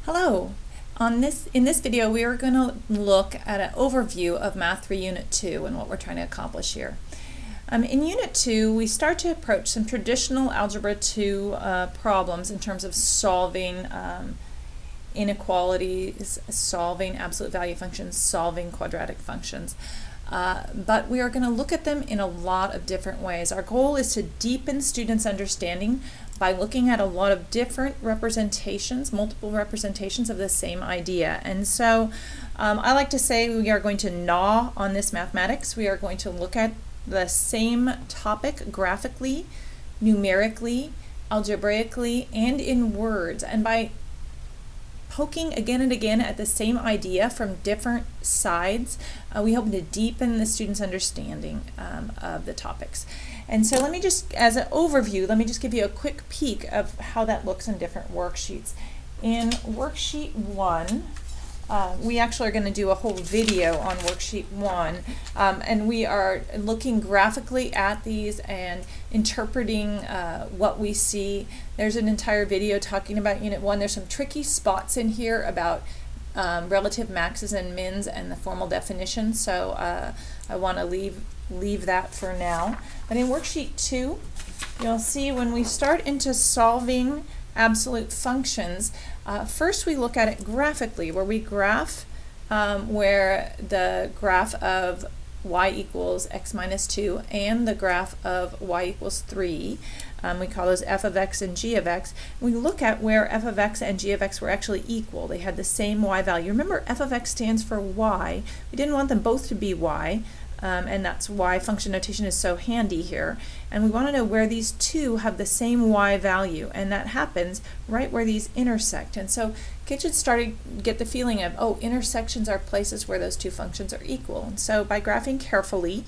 Hello. In this video we are going to look at an overview of Math 3 Unit 2 and what we're trying to accomplish here. In Unit 2 we start to approach some traditional Algebra 2 problems in terms of solving inequalities, solving absolute value functions, solving quadratic functions. But we are going to look at them in a lot of different ways. Our goal is to deepen students' understanding by looking at a lot of different representations, multiple representations of the same idea. And so I like to say we are going to gnaw on this mathematics. We are going to look at the same topic graphically, numerically, algebraically, and in words. And by poking again and again at the same idea from different sides, we hope to deepen the students' understanding of the topics. And so let me just, as an overview, let me just give you a quick peek of how that looks in different worksheets. In Worksheet 1, we actually are going to do a whole video on Worksheet 1, and we are looking graphically at these and interpreting what we see. There's an entire video talking about Unit 1. There's some tricky spots in here about relative maxes and mins and the formal definition, so I want to leave that for now. But in Worksheet 2, you'll see when we start into solving absolute functions, first we look at it graphically, where we graph where the graph of y equals x minus 2 and the graph of y equals 3. We call those f of x and g of x. We look at where f of x and g of x were actually equal. They had the same y value. Remember, f of x stands for y. We didn't want them both to be y. And that's why function notation is so handy here. And we want to know where these two have the same y value, and that happens right where these intersect. And so kids should start to get the feeling of, oh, intersections are places where those two functions are equal. And so by graphing carefully,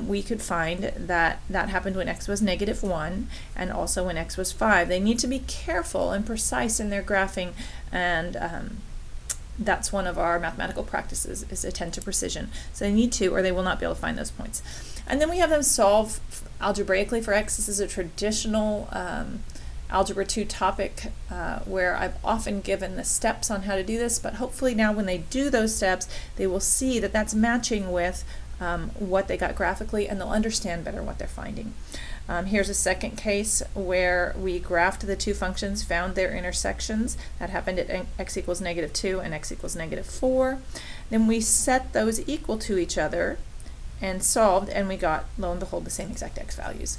we could find that that happened when x was -1 and also when x was 5. They need to be careful and precise in their graphing, and that's one of our mathematical practices, is attend to precision. So they need to, or they will not be able to find those points. And then we have them solve algebraically for x. This is a traditional Algebra 2 topic where I've often given the steps on how to do this, but hopefully now when they do those steps, they will see that that's matching with what they got graphically, and they'll understand better what they're finding. Here's a second case where we graphed the two functions, found their intersections. That happened at x equals -2 and x equals -4. Then we set those equal to each other and solved, and we got, lo and behold, the same exact x values.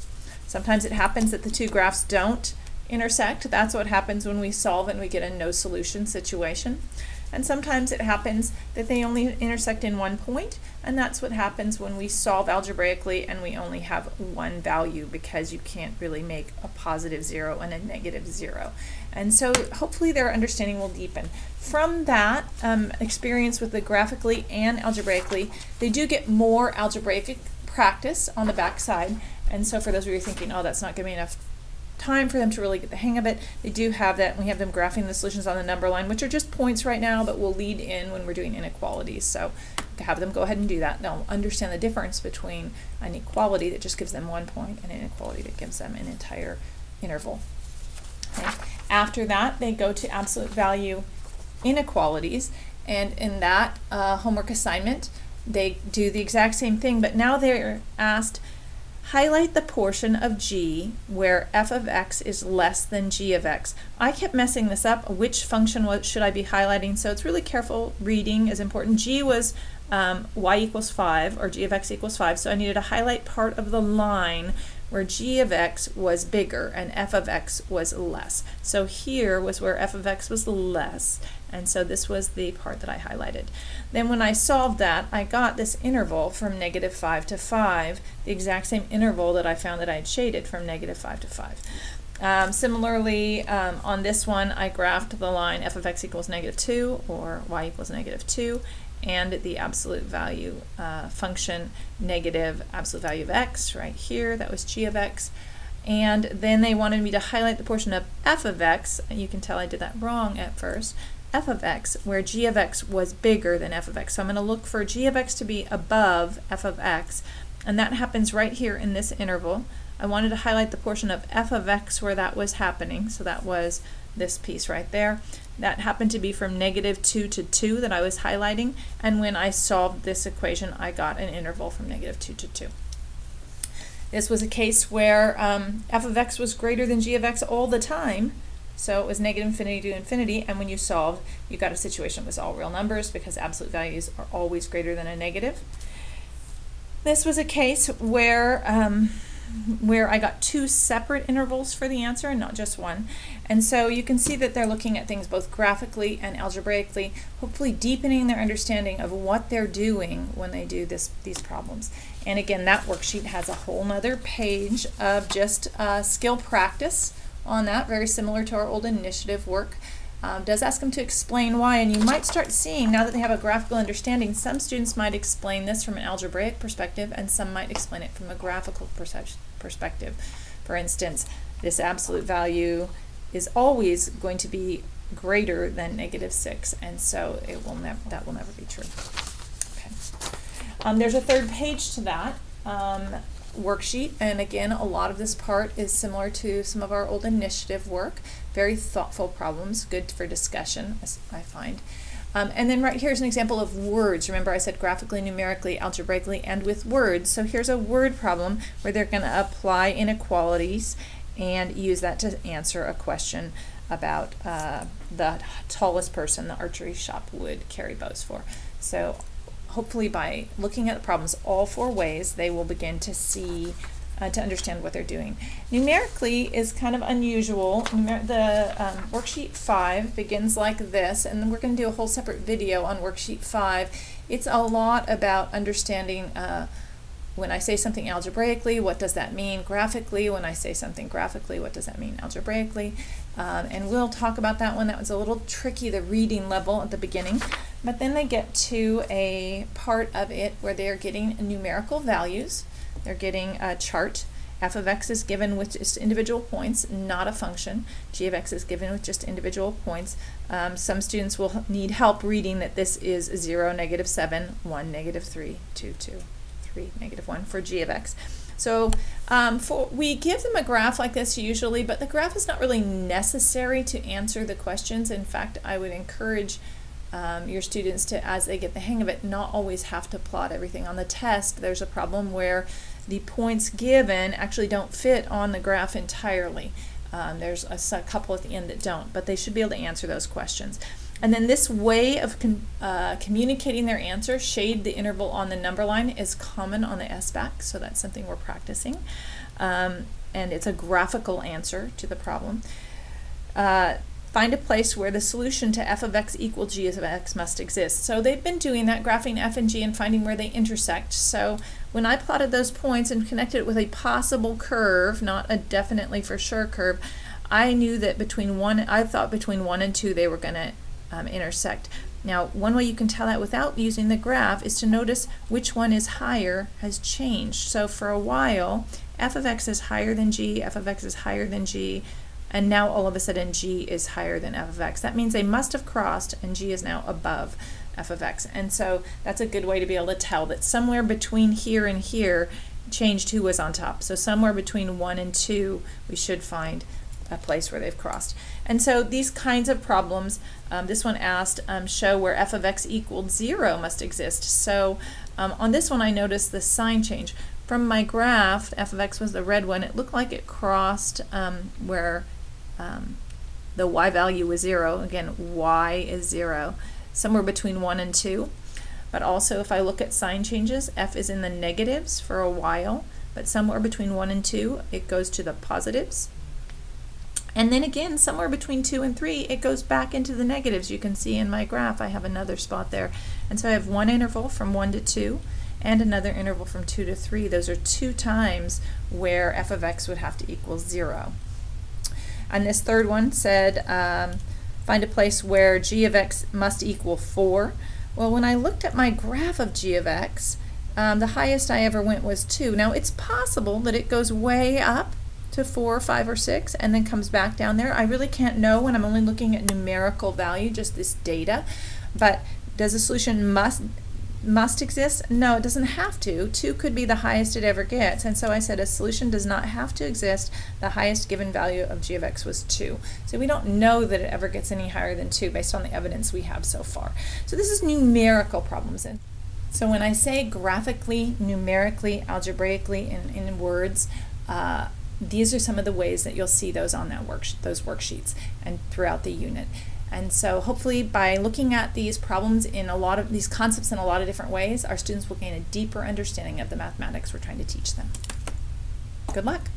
Sometimes it happens that the two graphs don't intersect. That's what happens when we solve and we get a no solution situation. And sometimes it happens that they only intersect in one point, and that's what happens when we solve algebraically and we only have one value, because you can't really make a +0 and a -0. And so hopefully their understanding will deepen. From that experience with the graphically and algebraically, they do get more algebraic practice on the back side. And so for those of you who are thinking, oh, that's not giving me enough time for them to really get the hang of it, they do have that. We have them graphing the solutions on the number line, which are just points right now, but will lead in when we're doing inequalities. So have them go ahead and do that. They'll understand the difference between an equality that just gives them 1 point and an inequality that gives them an entire interval. Okay. After that, they go to absolute value inequalities, and in that homework assignment, they do the exact same thing, but now they're asked, highlight the portion of g where f of x is less than g of x. I kept messing this up. Which function should I be highlighting? So it's really careful reading is important. G was y equals 5, or g of x equals 5, so I needed to highlight part of the line where g of x was bigger and f of x was less. So here was where f of x was less, and so this was the part that I highlighted. Then when I solved that, I got this interval from -5 to 5, the exact same interval that I found that I had shaded from -5 to 5. Similarly, on this one, I graphed the line f of x equals -2 or y equals -2, and the absolute value function negative absolute value of x right here, that was g of x. And then they wanted me to highlight the portion of f of x, and you can tell I did that wrong at first, f of x, where g of x was bigger than f of x. So I'm going to look for g of x to be above f of x, and that happens right here in this interval I wanted to highlight the portion of f of x where that was happening, so that was this piece right there. That happened to be from -2 to 2 that I was highlighting, and when I solved this equation I got an interval from -2 to 2. This was a case where f of x was greater than g of x all the time, so it was -infinity to infinity, and when you solved you got a situation with all real numbers because absolute values are always greater than a negative. This was a case where I got 2 separate intervals for the answer and not just one. And so you can see that they're looking at things both graphically and algebraically, hopefully deepening their understanding of what they're doing when they do these problems. And again, that worksheet has a whole nother page of just skill practice on that, very similar to our old initiative work. Does ask them to explain why, and you might start seeing, now that they have a graphical understanding, some students might explain this from an algebraic perspective and some might explain it from a graphical perspective. For instance, this absolute value is always going to be greater than -6, and so that will never be true. Okay. There's a third page to that worksheet, and again, a lot of this part is similar to some of our old initiative work. Very thoughtful problems, good for discussion, as I find. And then right here is an example of words. Remember I said graphically, numerically, algebraically, and with words. So here's a word problem where they're going to apply inequalities and use that to answer a question about the tallest person the archery shop would carry bows for. So hopefully by looking at the problems all 4 ways, they will begin to see, to understand what they're doing. Numerically is kind of unusual. The worksheet 5 begins like this, and then we're going to do a whole separate video on worksheet 5. It's a lot about understanding when I say something algebraically, what does that mean graphically? When I say something graphically, what does that mean algebraically? And we'll talk about that one. That was a little tricky, the reading level at the beginning. But then they get to a part of it where they're getting numerical values. They're getting a chart. F of x is given with just individual points, not a function. G of x is given with just individual points. Some students will need help reading that this is 0, -7, 1, -3, 2, 2, 3, -1 for g of x. So we give them a graph like this usually, but the graph is not really necessary to answer the questions. In fact, I would encourage your students to, as they get the hang of it, not always have to plot everything on the test. There's a problem where the points given actually don't fit on the graph entirely. There's a couple at the end that don't, but they should be able to answer those questions. And then this way of communicating their answer, shade the interval on the number line, is common on the SBAC, so that's something we're practicing. And it's a graphical answer to the problem. Find a place where the solution to f of x equal g of x must exist. So they've been doing that, graphing f and g and finding where they intersect. So when I plotted those points and connected it with a possible curve, not a definitely for sure curve, I knew that I thought between 1 and 2 they were going to intersect. Now, one way you can tell that without using the graph is to notice which one is higher has changed. So for a while, f of x is higher than g, f of x is higher than g, and now all of a sudden g is higher than f of x. That means they must have crossed and g is now above f of x. And so that's a good way to be able to tell that somewhere between here and here changed who was on top. So somewhere between 1 and 2 we should find a place where they've crossed. And so these kinds of problems, this one asked, show where f of x equaled 0 must exist. So on this one I noticed the sign change. From my graph, f of x was the red one, it looked like it crossed where the y value was 0. Again, y is 0, somewhere between 1 and 2. But also if I look at sign changes, f is in the negatives for a while, but somewhere between 1 and 2 it goes to the positives. And then again, somewhere between 2 and 3, it goes back into the negatives. You can see in my graph I have another spot there. And so I have one interval from 1 to 2 and another interval from 2 to 3. Those are 2 times where f of x would have to equal 0. And this third one said, find a place where g of x must equal 4. Well, when I looked at my graph of g of x, the highest I ever went was 2. Now, it's possible that it goes way up to 4, 5, or 6 and then comes back down there. I really can't know when I'm only looking at numerical value, just this data. But does the solution must must exist? No, it doesn't have to. 2 could be the highest it ever gets, and so I said a solution does not have to exist. The highest given value of g of x was 2. So we don't know that it ever gets any higher than 2 based on the evidence we have so far. So this is numerical problems. So when I say graphically, numerically, algebraically, in words, these are some of the ways that you'll see those on that those worksheets and throughout the unit. And so hopefully by looking at these problems in a lot of these concepts in a lot of different ways, our students will gain a deeper understanding of the mathematics we're trying to teach them. Good luck.